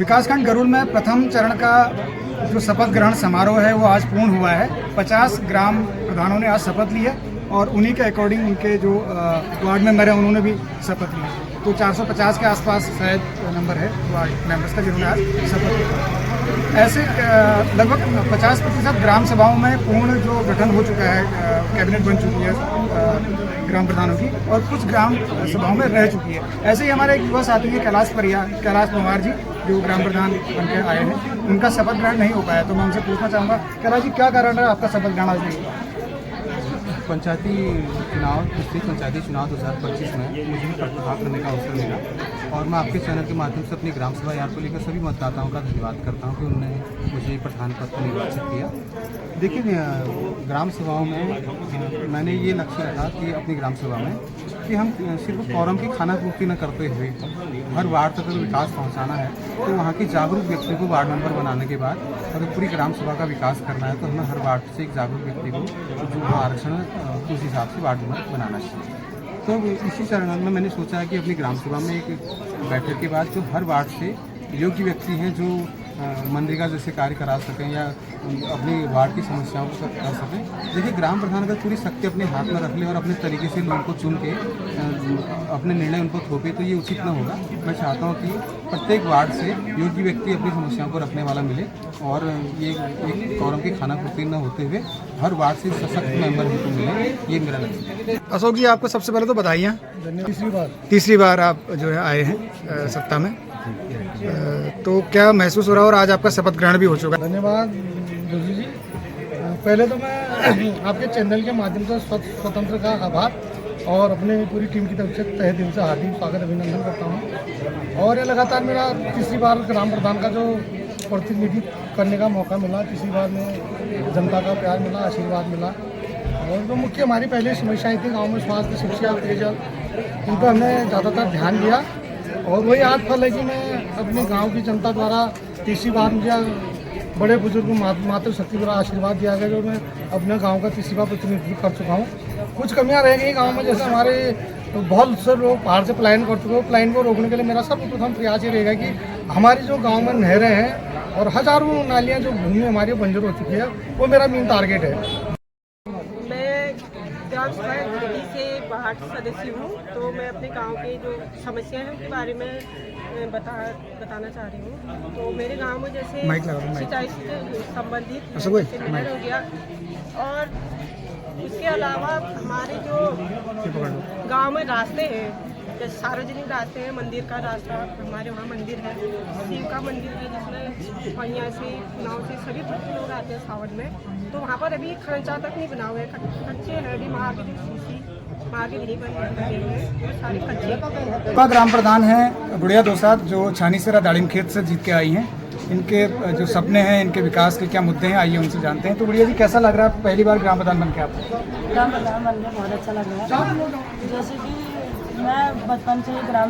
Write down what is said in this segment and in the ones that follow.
विकासखंड गरुड़ में प्रथम चरण का जो शपथ ग्रहण समारोह है वो आज पूर्ण हुआ है। 50 ग्राम प्रधानों ने आज शपथ ली है और उन्हीं के अकॉर्डिंग उनके जो वार्ड मेंबर हैं उन्होंने भी शपथ ली। तो 450 के आसपास शायद नंबर है वार्ड मेंबर्स का जिन्होंने आज शपथ लिया। ऐसे लगभग 50% ग्राम सभाओं में पूर्ण जो गठन हो चुका है, कैबिनेट बन चुकी है ग्राम प्रधानों की, और कुछ ग्राम सभाओं में रह चुकी है। ऐसे ही हमारे एक युवा साथी हैं कैलाश पवार जी, जो ग्राम प्रधान बनकर आए हैं, उनका शपथ ग्रहण नहीं हो पाया। तो मैं उनसे पूछना चाहूँगा, कैलाश जी क्या कारण है आपका शपथ ग्रहण आज नहीं हुआ? पंचायती चुनाव 2025 में मुझे भी प्रतिभाग करने का अवसर मिला और मैं आपके चैनल के माध्यम से अपनी ग्राम सभा यार को लेकर सभी मतदाताओं का धन्यवाद करता हूं कि उन्होंने मुझे प्रधान पद पर निर्वाचित किया। देखिए, ग्राम सभाओं में मैंने ये लक्ष्य रखा कि अपनी ग्राम सभा में कि हम सिर्फ कॉरम की खानापूर्ति न करते हुए हर वार्ड तक अगर विकास पहुंचाना है तो वहाँ के जागरूक व्यक्ति को वार्ड मेंबर बनाने के बाद अगर पूरी ग्राम सभा का विकास करना है तो हमें हर वार्ड से एक जागरूक व्यक्ति को जो आरक्षण उस हिसाब से वार्ड मेंबर बनाना चाहिए। तो इसी चरण में मैंने सोचा है कि अपनी ग्राम सभा में एक बैठक के बाद जो हर वार्ड से योग्य व्यक्ति हैं जो मनरेगा जैसे कार्य करा सकें या अपनी वार्ड की समस्याओं को कर सकें। देखिए, ग्राम प्रधान अगर पूरी शक्ति अपने हाथ में रख ले और अपने तरीके से लोगों को चुन के अपने निर्णय उनको थोपे तो ये उचित न होगा। मैं चाहता हूँ कि प्रत्येक वार्ड से योग्य व्यक्ति अपनी समस्याओं को रखने वाला मिले और ये एक कॉरम की खानापूर्ति न होते हुए हर वार्ड से सशक्त मेंबर हमको मिले, ये मेरा लक्ष्य है। अशोक जी, आपको सबसे पहले तो बधाइयाँ। तीसरी बार आप जो है आए हैं सत्ता में, तो क्या महसूस हो रहा है? और आज आपका शपथ ग्रहण भी हो चुका है। धन्यवाद जोशी जी। पहले तो मैं आपके चैनल के माध्यम से स्वतंत्र का आभार और अपने पूरी टीम की तरफ से तहे दिल से हार्दिक स्वागत अभिनंदन करता हूँ। और ये लगातार मेरा तीसरी बार ग्राम प्रधान का जो प्रतिनिधित्व करने का मौका मिला, तीसरी बार में जनता का प्यार मिला, आशीर्वाद मिला। और जो मुख्य हमारी पहले समस्याएँ थी गाँव में, स्वास्थ्य, शिक्षा, पेयजल, इन पर हमने ज़्यादातर ध्यान दिया और वही आज फल है कि मैं अपने गांव की जनता द्वारा तीसरी बार मुझे बड़े बुजुर्ग मातृशक्ति द्वारा आशीर्वाद दिया गया, जो मैं अपने गांव का तीसरी बार प्रतिनिधित्व कर चुका हूं। कुछ कमियां रह गई गांव में, जैसे हमारे बहुत से लोग पहाड़ से पलायन कर चुके हैं। पलायन को रोकने के लिए मेरा सर्वप्रथम प्रयास ये रहेगा कि हमारी जो गाँव में नहरें हैं और हजारों नालियाँ जो भूमि हमारी बंजर हो चुकी है, वो मेरा मेन टारगेट है। ग्राम सभा से बाहर सदस्य हूँ, तो मैं अपने गांव के जो समस्याएं हैं उसके बारे में बताना चाह रही हूँ। तो मेरे गांव में जैसे सिंचाई से संबंधित नहर हो गया और उसके अलावा हमारे जो गांव में रास्ते हैं, जैसे सार्वजनिक रास्ते हैं, मंदिर का रास्ता, हमारे वहाँ मंदिर है, शिव का मंदिर है, जिसमें पनिया से नाव से सभी लोग आते हैं सावन में। तो वहाँ पर अभी खर्चा तक नहीं बना हुआ है, कच्चे है, सारे कच्चे। का ग्राम प्रधान है गुड़िया दोसाद, जो छानीसरा दाड़िम खेत से जीत के आई हैं। इनके जो सपने हैं, इनके विकास के क्या मुद्दे हैं, आइए उनसे जानते हैं। तो गुड़िया जी, कैसा लग रहा है पहली बार ग्राम प्रधान बन के आपको? ग्राम प्रधान बन के बहुत अच्छा लग रहा है। जैसे कि मैं बचपन से ग्राम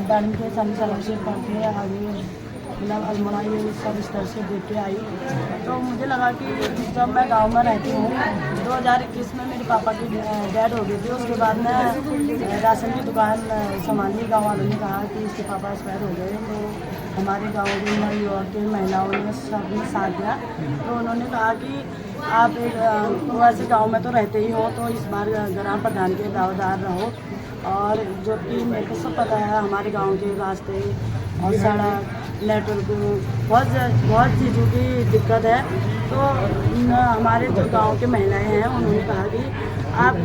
दाड़िम के छानीसरा से पढ़ के आगे मतलब अल्मोड़ा ये सब स्तर से देख के आई। तो मुझे लगा कि जब मैं गांव में रहती हूँ, 2021 में मेरे पापा की डेथ हो गई थी। उसके बाद मैं राशन की दुकान संभाली। गाँव वालों ने कहा कि इसके पापा एक्सपायर हो गए, तो हमारे गाँव के युवा के महिलाओं ने सबने साथ दिया। तो उन्होंने कहा कि आप एक वैसे गाँव में तो रहते ही हो, तो इस बार ग्राम प्रधान के दावेदार रहो। और जो कि मेरे को सब पता है, हमारे गाँव के रास्ते और सड़क, नेटवर्क, बहुत चीज़ों की दिक्कत है। तो हमारे जो गांव के महिलाएं हैं उन्होंने कहा कि आप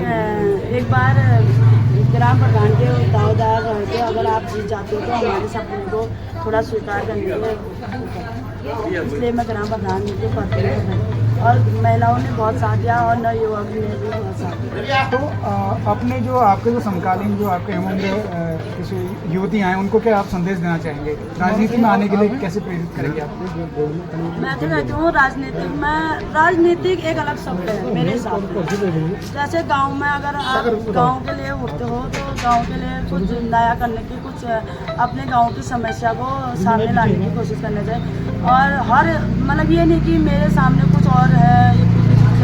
एक बार ग्राम प्रधान के दावेदार रह के अगर आप जीत जाते हो तो हमारे सपने को थोड़ा स्वीकार करने के, इसलिए मैं ग्राम प्रधान के पद पर और महिलाओं ने बहुत साथ दिया और नए युवक ने भी बहुत साथ दिया। तो अपने जो आपके जो समकालीन जो आपके उम्र किसी युवतियाँ हैं, उनको क्या आप संदेश देना चाहेंगे? राजनीति में आने के लिए कैसे प्रेरित करेंगे आप? मैं तो कहती हूँ राजनीतिक एक अलग शब्द है मेरे हिसाब से। जैसे गांव में अगर आप गांव के लिए उठते हो तो गांव के लिए कुछ नया करने की, कुछ अपने गांव की समस्या को सामने लाने की कोशिश करना चाहिए। और हर मतलब ये नहीं कि मेरे सामने कुछ और है,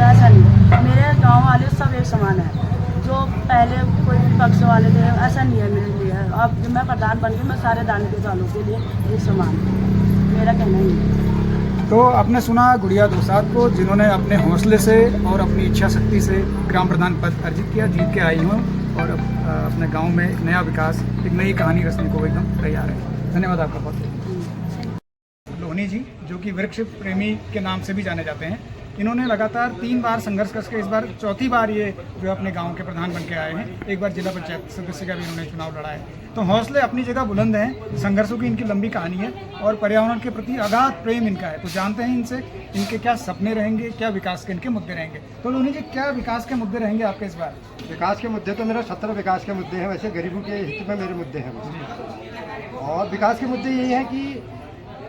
ऐसा नहीं। मेरे गांव वाले सब एक समान है। जो पहले कोई पक्ष वाले थे, ऐसा नहीं है मेरे लिए। अब मैं प्रधान बन के मैं सारे दान के सालों के लिए एक समान हूँ। मेरा कहना ही है। तो आपने सुना गुड़िया दोसाद को, जिन्होंने अपने हौसले से और अपनी इच्छा शक्ति से ग्राम प्रधान पद अर्जित किया, जीत के आई हूँ और अपने गांव में एक नया विकास, एक नई कहानी रचने को एकदम तैयार है। धन्यवाद आपका बहुत। लोहनी जी, जो कि वृक्ष प्रेमी के नाम से भी जाने जाते हैं, इन्होंने लगातार 3 बार संघर्ष करके इस बार चौथी बार ये जो अपने गांव के प्रधान बन के आए हैं। एक बार जिला पंचायत सदस्य का भी इन्होंने चुनाव लड़ा है। तो हौसले अपनी जगह बुलंद हैं, संघर्षों की इनकी लंबी कहानी है और पर्यावरण के प्रति अगाध प्रेम इनका है। तो जानते हैं इनसे इनके क्या सपने रहेंगे, क्या विकास के इनके मुद्दे रहेंगे। तो लोहनी जी, क्या विकास के मुद्दे रहेंगे आपके इस बार? विकास के मुद्दे तो मेरा 17 विकास के मुद्दे हैं, वैसे गरीबों के हित में मेरे मुद्दे हैं बस। और विकास के मुद्दे यही हैं कि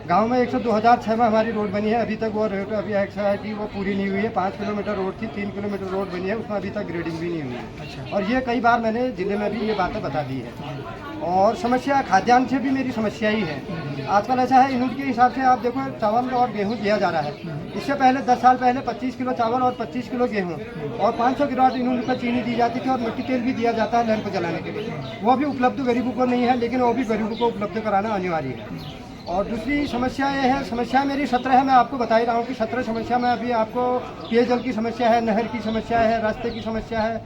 गांव में 2006 में हमारी रोड बनी है, अभी तक वो रोड अभी ऐसा है कि वो पूरी नहीं हुई है। 5 किलोमीटर रोड थी, 3 किलोमीटर रोड बनी है, उसमें अभी तक ग्रेडिंग भी नहीं हुई है। अच्छा। और ये कई बार मैंने जिले में भी ये बातें बता दी है। और समस्या खाद्यान्न से भी मेरी समस्या ही है। आजकल ऐसा है, यूनिट के हिसाब से आप देखो चावल और गेहूँ दिया जा रहा है। इससे पहले 10 साल पहले 25 किलो चावल और 25 किलो गेहूँ और 500 ग्राम यूनिट पर चीनी दी जाती थी और मिट्टी तेल भी दिया जाता है लैंप जलाने के लिए। वो भी उपलब्ध गरीबों को नहीं है, लेकिन वो भी गरीबों को उपलब्ध कराना अनिवार्य है। और दूसरी समस्या ये है, समस्या मेरी 17 है, मैं आपको बता ही रहा हूँ कि 17 समस्या में अभी आपको पेयजल की समस्या है, नहर की समस्या है, रास्ते की समस्या है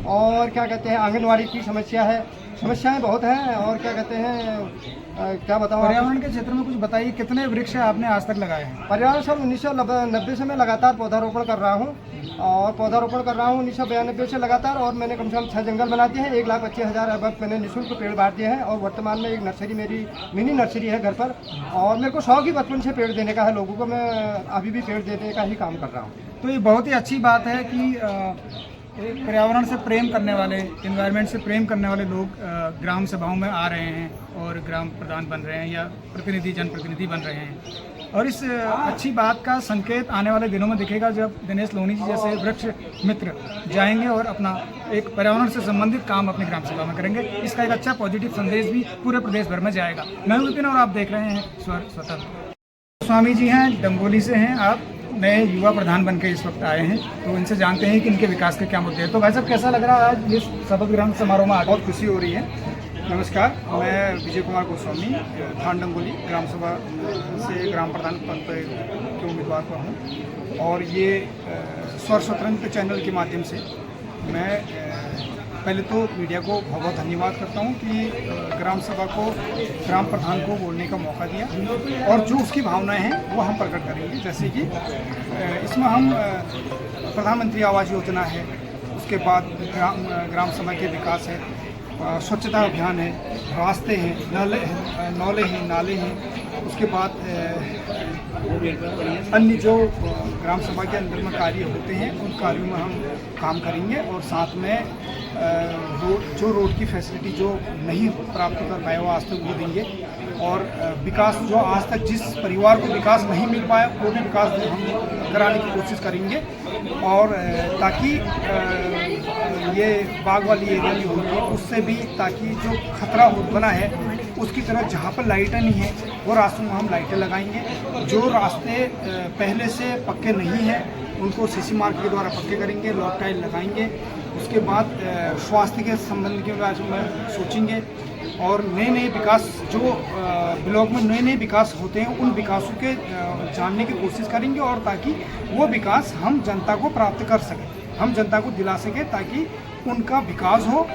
और क्या कहते हैं आंगनवाड़ी की समस्या है। समस्याएं बहुत हैं और क्या कहते हैं क्या बताऊँ। पर्यावरण के क्षेत्र में कुछ बताइए, कितने वृक्ष आपने आज तक लगाए हैं? पर्यावरण सर 1990 से मैं लगातार पौधारोपण कर रहा हूँ और पौधारोपण कर रहा हूँ 1992 से लगातार। और मैंने कम से कम 6 जंगल बना दिए हैं, 1,25,000 अरब मैंने निःशुल्क पेड़ बांट दिए हैं। और वर्तमान में एक नर्सरी, मेरी मिनी नर्सरी है घर पर। और मेरे को शौक ही बचपन से पेड़ देने का है लोगों को, मैं अभी भी पेड़ देने का ही काम कर रहा हूँ। तो ये बहुत ही अच्छी बात है कि एक पर्यावरण से प्रेम करने वाले, एनवायरनमेंट से प्रेम करने वाले लोग ग्राम सभाओं में आ रहे हैं और ग्राम प्रधान बन रहे हैं या प्रतिनिधि, जनप्रतिनिधि बन रहे हैं। और इस अच्छी बात का संकेत आने वाले दिनों में दिखेगा, जब दिनेश लोहनी जी जैसे वृक्ष मित्र जाएंगे और अपना एक पर्यावरण से संबंधित काम अपनी ग्राम सभा में करेंगे। इसका एक अच्छा पॉजिटिव संदेश भी पूरे प्रदेश भर में जाएगा। मैं विपिन और आप देख रहे हैं स्वर स्वतंत्र। स्वामी जी हैं, डंगोली से हैं, आप नए युवा प्रधान बन के इस वक्त आए हैं, तो इनसे जानते हैं कि इनके विकास के क्या मुद्दे हैं। तो भाई साहब, कैसा लग रहा है आज इस शपथ ग्रहण समारोह में? बहुत खुशी हो रही है। नमस्कार, मैं विजय कुमार गोस्वामी, थान डंगोली ग्राम सभा से ग्राम प्रधान पद के उम्मीदवार पर हूँ। और ये स्वर स्वतंत्र चैनल के माध्यम से मैं पहले तो मीडिया को बहुत बहुत धन्यवाद करता हूँ कि ग्राम सभा को, ग्राम प्रधान को बोलने का मौका दिया और जो उसकी भावनाएं हैं वो हम प्रकट करेंगे। जैसे कि इसमें हम प्रधानमंत्री आवास योजना है, उसके बाद ग्राम सभा के विकास है, स्वच्छता अभियान है, रास्ते हैं, नौले हैं, नाले हैं, उसके बाद अन्य जो ग्राम सभा के अंदर में कार्य होते हैं उन कार्यों में हम काम करेंगे। और साथ में रोड की फैसिलिटी जो नहीं प्राप्त कर पाए वो आज तक वो देंगे। और विकास जो आज तक जिस परिवार को विकास नहीं मिल पाया वो भी विकास हम कराने की कोशिश करेंगे। और ताकि ये बाग वाली एरिया भी होगी उससे भी, ताकि जो खतरा बना है उसकी तरह जहाँ पर लाइटें नहीं है वो रास्तों में हम लाइटें लगाएंगे। जो रास्ते पहले से पक्के नहीं हैं उनको सीसी मार्क के द्वारा पक्के करेंगे, लॉक टाइल लगाएंगे। उसके बाद स्वास्थ्य के संबंध के बारे में सोचेंगे और नए विकास जो ब्लॉक में नए विकास होते हैं उन विकासों के जानने की कोशिश करेंगे। और ताकि वो विकास हम जनता को प्राप्त कर सकें, हम जनता को दिला सकें, ताकि उनका विकास हो